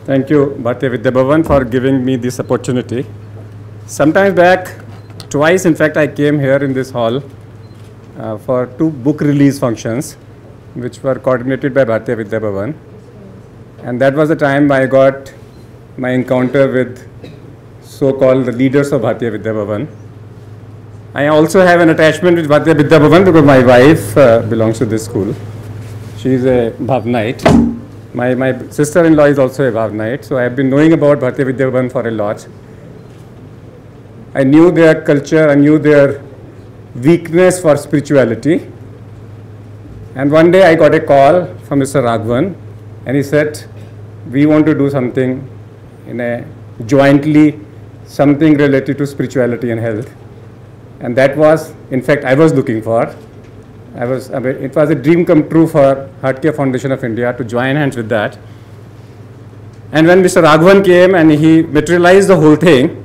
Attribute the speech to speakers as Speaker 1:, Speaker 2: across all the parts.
Speaker 1: Thank you, Bhartia Vidya Bhavan, for giving me this opportunity. Sometime back, twice in fact, I came here in this hall for 2 book release functions, which were coordinated by Bhartia Vidya Bhavan. And that was the time I got my encounter with so-called the leaders of Bhartia Vidya Bhavan. I also have an attachment with Bhartia Vidya Bhavan because my wife belongs to this school. She is a Bhavanite. My sister-in-law is also a Bhavanite, so I have been knowing about Bhartia Vidya Bhavan for a lot. I knew their culture, I knew their weakness for spirituality. And one day I got a call from Mr. Raghavan, and he said, we want to do something in a jointly, something related to spirituality and health. And that was, in fact, I was looking for. It was a dream come true for Heart Care Foundation of India to join hands with that. And when Mr. Raghavan came and he materialized the whole thing,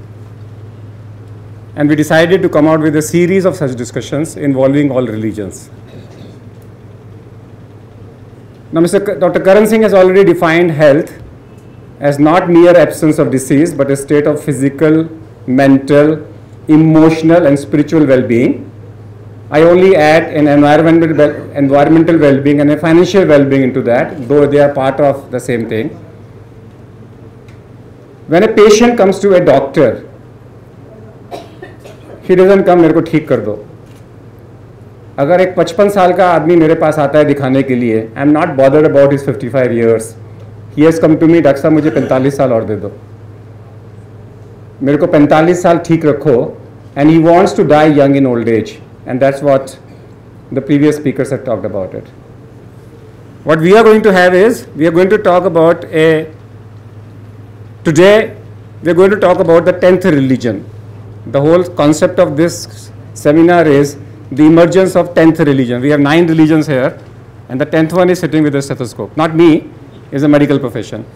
Speaker 1: and we decided to come out with a series of such discussions involving all religions. Now, Dr. Karan Singh has already defined health as not mere absence of disease, but a state of physical, mental, emotional, and spiritual well-being. I only add an environmental well-being and a financial well-being into that, though they are part of the same thing. When a patient comes to a doctor, he doesn't come, मेरे को ठीक कर दो. अगर एक 55 साल का आदमी मेरे पास आता है दिखाने के लिए, I am not bothered about his 55 years. He has come to me, doctor साहब मुझे 45 साल और दे दो. मेरे को 45 साल ठीक रखो, and he wants to die young in old age. And that's what the previous speakers have talked about it. What we are going to have is, we are going to talk about today we are going to talk about the 10th religion. The whole concept of this seminar is the emergence of 10th religion. We have 9 religions here, and the 10th one is sitting with a stethoscope. Not me, it's a medical profession.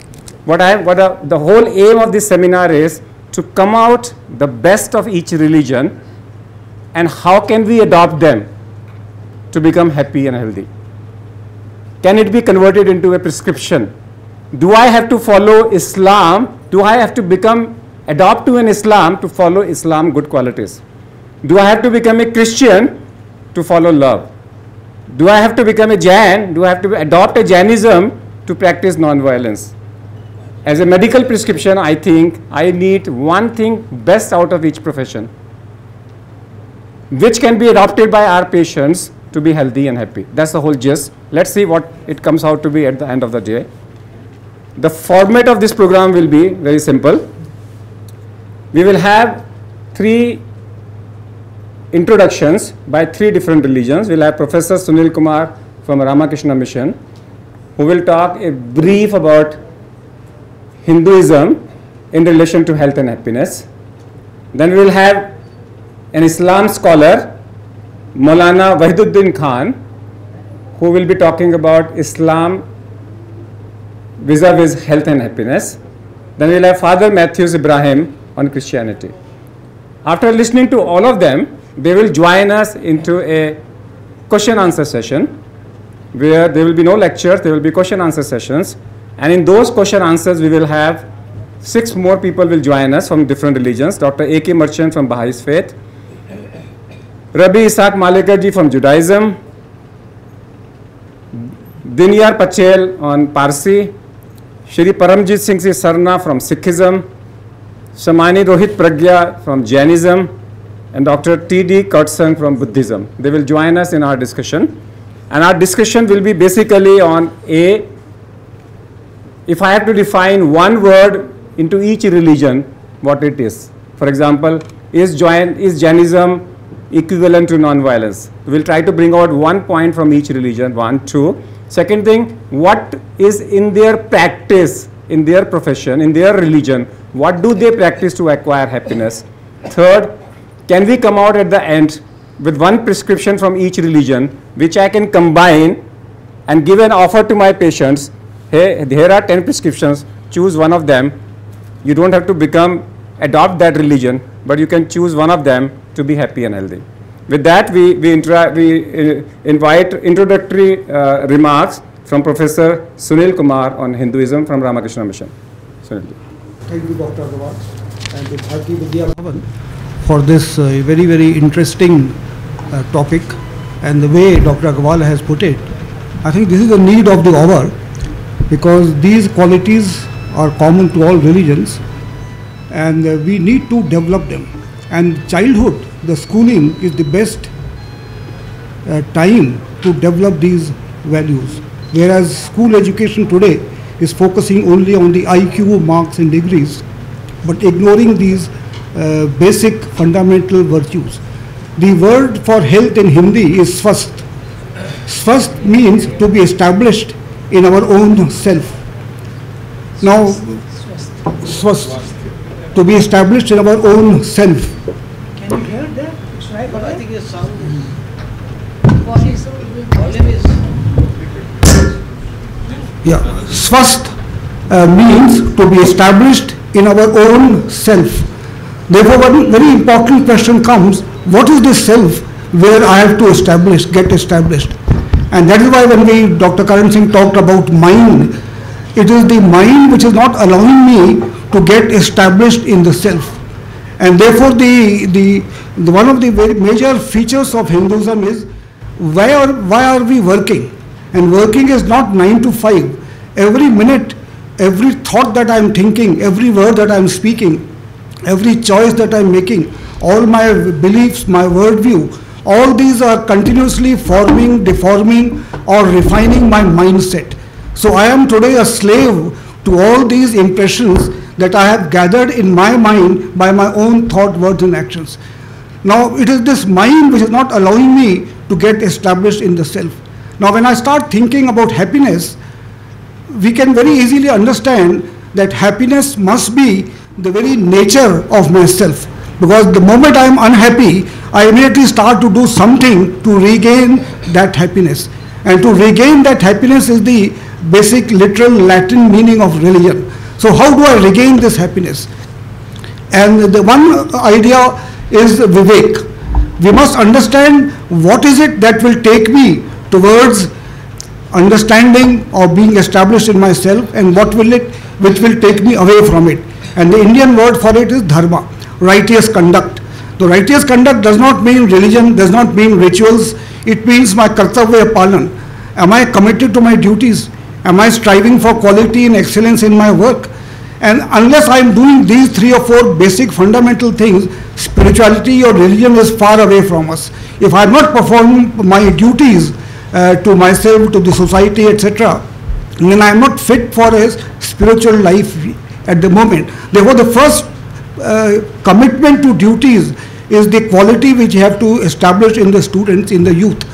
Speaker 1: The whole aim of this seminar is to come out the best of each religion, and how can we adopt them to become happy and healthy? Can it be converted into a prescription? Do I have to follow Islam? Do I have to adopt to an Islam to follow Islam good qualities? Do I have to become a Christian to follow love? Do I have to become a Jain? Do I have to adopt a Jainism to practice non-violence? As a medical prescription, I think I need one thing best out of each profession, which can be adopted by our patients to be healthy and happy. That's the whole gist. Let's see what it comes out to be at the end of the day. The format of this program will be very simple. We will have 3 introductions by 3 different religions. We'll have Professor Sunil Kumar from Ramakrishna Mission, who will talk a brief about Hinduism in relation to health and happiness. Then we will have an Islam scholar, Maulana Wahiduddin Khan, who will be talking about Islam vis-a-vis health and happiness. Then we will have Father Matthews Ibrahim on Christianity. After listening to all of them, they will join us into a question-answer session, where there will be no lectures, there will be question-answer sessions. And in those question-answers, we will have 6 more people will join us from different religions. Dr. A.K. Merchant from Baha'is Faith, Rabbi Isaac Malekar ji from Judaism, Dinyar Patel on Parsi, Shri Paramjit Singh Sarna from Sikhism, Samani Rohit Pragya from Jainism, and Dr. T.D. Kurtzon from Buddhism. They will join us in our discussion. And our discussion will be basically on if I have to define one word into each religion, what it is. For example, is Jainism equivalent to non-violence? We will try to bring out one point from each religion, 1, 2. Second thing, what is in their practice, in their profession, in their religion, what do they practice to acquire happiness? Third, can we come out at the end with one prescription from each religion, which I can combine and give an offer to my patients? Hey, here are 10 prescriptions, choose one of them. You don't have to adopt that religion, but you can choose one of them to be happy and healthy. With that, we invite introductory remarks from Professor Sunil Kumar on Hinduism from Ramakrishna Mission. Certainly.
Speaker 2: Thank you, Dr. Agarwal, and to Bhartia Vidya Bhavan for this very, very interesting topic, and the way Dr. Agarwal has put it. I think this is the need of the hour, because these qualities are common to all religions, and we need to develop them. And childhood, the schooling is the best time to develop these values, whereas school education today is focusing only on the IQ marks and degrees, but ignoring these basic fundamental virtues. The word for health in Hindi is swasth. Swasth means to be established in our own self. Now, swasth, to be established in our own self.
Speaker 3: Can you hear that? It's right, but I think it's sound. Volume is.
Speaker 2: Yeah, swasth means to be established in our own self. Therefore, one very important question comes: what is this self where I have to get established? And that is why when Dr. Karan Singh talked about mind, it is the mind which is not allowing me to get established in the self. And therefore, one of the very major features of Hinduism is why are we working? And working is not 9 to 5. Every minute, every thought that I am thinking, every word that I am speaking, every choice that I am making, all my beliefs, my worldview, all these are continuously forming, deforming, or refining my mindset. So I am today a slave to all these impressions that I have gathered in my mind by my own thought, words, and actions. Now, it is this mind which is not allowing me to get established in the self. Now, when I start thinking about happiness, we can very easily understand that happiness must be the very nature of myself. Because the moment I am unhappy, I immediately start to do something to regain that happiness. And to regain that happiness is the basic literal Latin meaning of religion. So how do I regain this happiness? And the one idea is Vivek. We must understand what is it that will take me towards understanding or being established in myself, and which will take me away from it. And the Indian word for it is dharma, righteous conduct. The righteous conduct does not mean religion, does not mean rituals. It means my kartavya palan. Am I committed to my duties? Am I striving for quality and excellence in my work? And unless I am doing these 3 or 4 basic fundamental things, spirituality or religion is far away from us. If I am not performing my duties to myself, to the society, etc., then I am not fit for a spiritual life at the moment. Therefore, the first commitment to duties is the quality which you have to establish in the students, in the youth.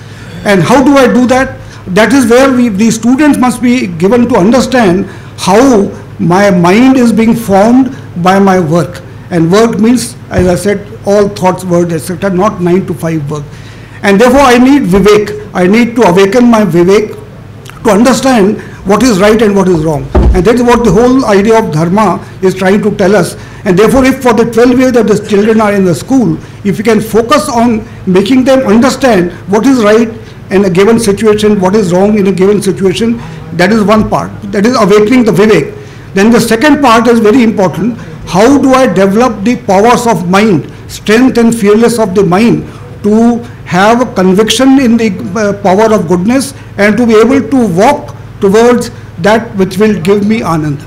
Speaker 2: And how do I do that? That is where the students must be given to understand how my mind is being formed by my work. And work means, as I said, all thoughts, words, etc., not 9 to 5 work. And therefore, I need Vivek. I need to awaken my Vivek to understand what is right and what is wrong. And that is what the whole idea of dharma is trying to tell us. And therefore, if for the 12 years that the children are in the school, if we can focus on making them understand what is right in a given situation, what is wrong in a given situation, that is one part. That is awakening the Vivek. Then the second part is very important. How do I develop the powers of mind, strength and fearless of the mind, to have a conviction in the power of goodness and to be able to walk towards that which will give me Anand.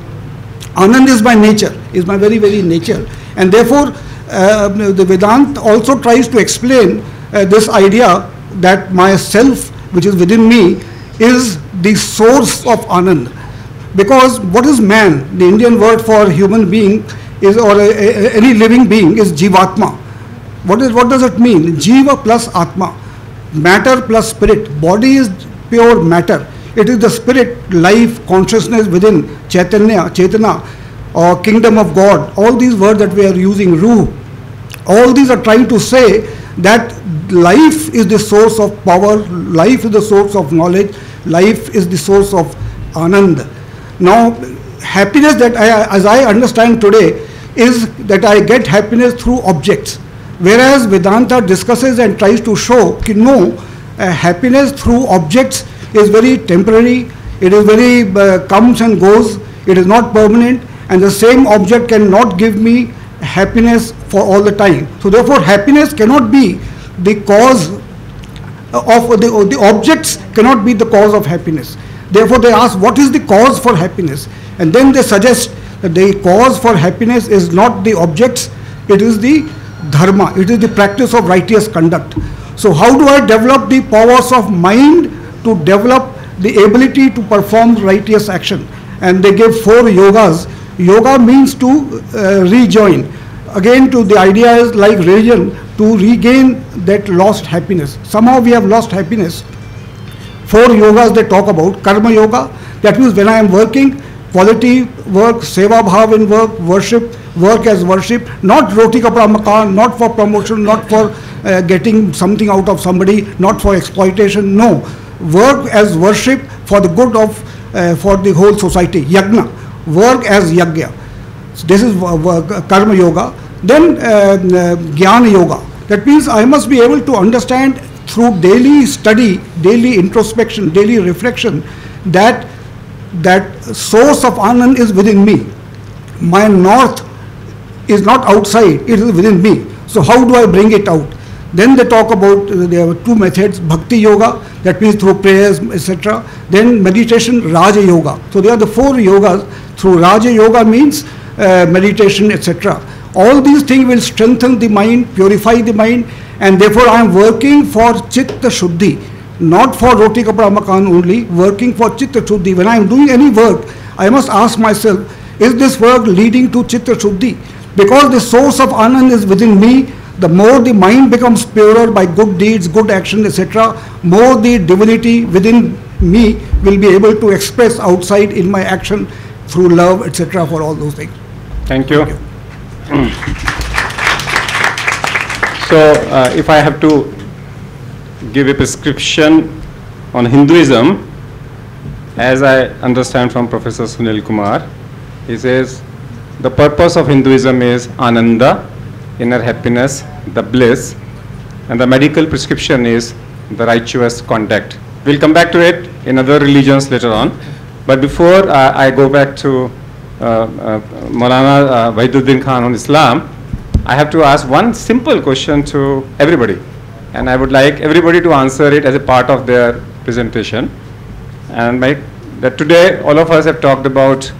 Speaker 2: Anand is my nature, is my very, very nature. And therefore, the Vedanta also tries to explain this idea that my self, which is within me, is the source of Anand. Because what is man? The Indian word for human being is, or any living being, is Jivatma. What does it mean? Jiva plus Atma, matter plus spirit. Body is pure matter. It is the spirit, life, consciousness within, Chetana, or kingdom of God. All these words that we are using, Ruh, all these are trying to say that life is the source of power, life is the source of knowledge, life is the source of Anand. Now, happiness that as I understand today is that I get happiness through objects. Whereas Vedanta discusses and tries to show that no, happiness through objects is very temporary, it is very comes and goes, it is not permanent, and the same object cannot give me happiness for all the time. So therefore happiness cannot be the cause of the objects cannot be the cause of happiness. Therefore they ask, what is the cause for happiness? And then they suggest that the cause for happiness is not the objects, it is the dharma, it is the practice of righteous conduct. So how do I develop the powers of mind to develop the ability to perform righteous action? And they give 4 yogas. Yoga means to rejoin. Again, to the idea is like religion, to regain that lost happiness. Somehow we have lost happiness. 4 yogas they talk about. Karma yoga, that means when I am working, quality work, seva bhav in work, work as worship, not roti kapda makan, not for promotion, not for getting something out of somebody, not for exploitation, no. Work as worship for the good of, for the whole society, yagna, work as yagya. So this is karma yoga. Then jnana yoga, that means I must be able to understand through daily study, daily introspection, daily reflection, that source of Anand is within me. My north is not outside, it is within me. So how do I bring it out? Then they talk about, there are 2 methods, bhakti yoga, that means through prayers, etc. Then meditation, Raja yoga. So there are the 4 yogas. Through Raja yoga means meditation, etc. All these things will strengthen the mind, purify the mind, and therefore I am working for chitta shuddhi, not for roti kapda makan only, working for chitta shuddhi. When I am doing any work, I must ask myself, is this work leading to chitta shuddhi? Because the source of Anand is within me, the more the mind becomes purer by good deeds, good action, etc., more the divinity within me will be able to express outside in my action through love, etc., for all those things.
Speaker 1: Thank you. So, if I have to give a prescription on Hinduism, as I understand from Professor Sunil Kumar, he says the purpose of Hinduism is Ananda, inner happiness, the bliss, and the medical prescription is the righteous conduct. We'll come back to it in other religions later on. But before I go back to Maulana Wahiduddin Khan on Islam, I have to ask one simple question to everybody. And I would like everybody to answer it as a part of their presentation. And that today all of us have talked about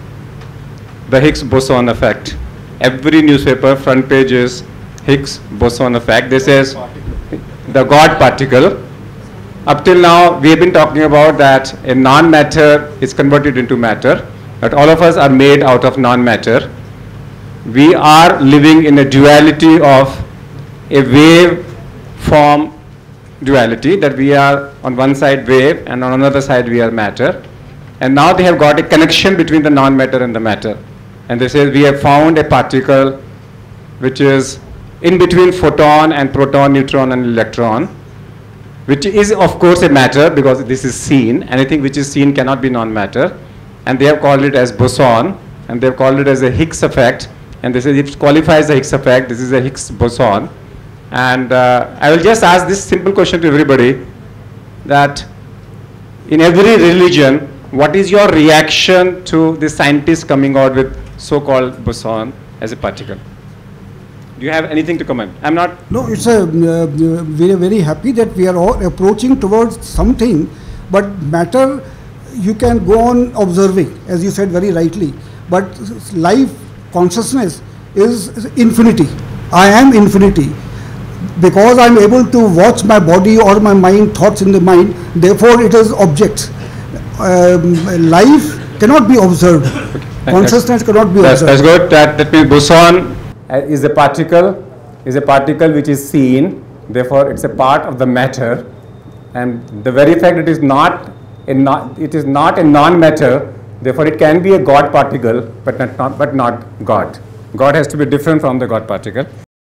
Speaker 1: the Higgs boson effect. Every newspaper front page is Higgs boson effect. This is the God particle. Up till now, we have been talking about that a non-matter is converted into matter, but all of us are made out of non-matter. We are living in a duality of a wave form duality, that we are on one side wave and on another side we are matter. And now they have got a connection between the non-matter and the matter. And they say we have found a particle which is in between photon and proton, neutron and electron, which is of course a matter because this is seen. Anything which is seen cannot be non-matter. And they have called it as boson, and they have called it as a Higgs effect. And they say it qualifies the Higgs effect. This is a Higgs boson. And I will just ask this simple question to everybody, that in every religion, what is your reaction to the scientists coming out with so-called boson as a particle? Do you have anything to comment? I'm not.
Speaker 2: No, it's a we are very happy that we are all approaching towards something, but matter you can go on observing, as you said very rightly. But life consciousness is infinity. I am infinity. Because I am able to watch my body or my mind, thoughts in the mind, therefore it is objects. Life cannot be observed. Consciousness cannot be observed.
Speaker 1: That's good. That means boson is a particle which is seen, therefore it's a part of the matter, and the very fact it is not a non-matter, therefore it can be a God particle, but not God. God has to be different from the God particle.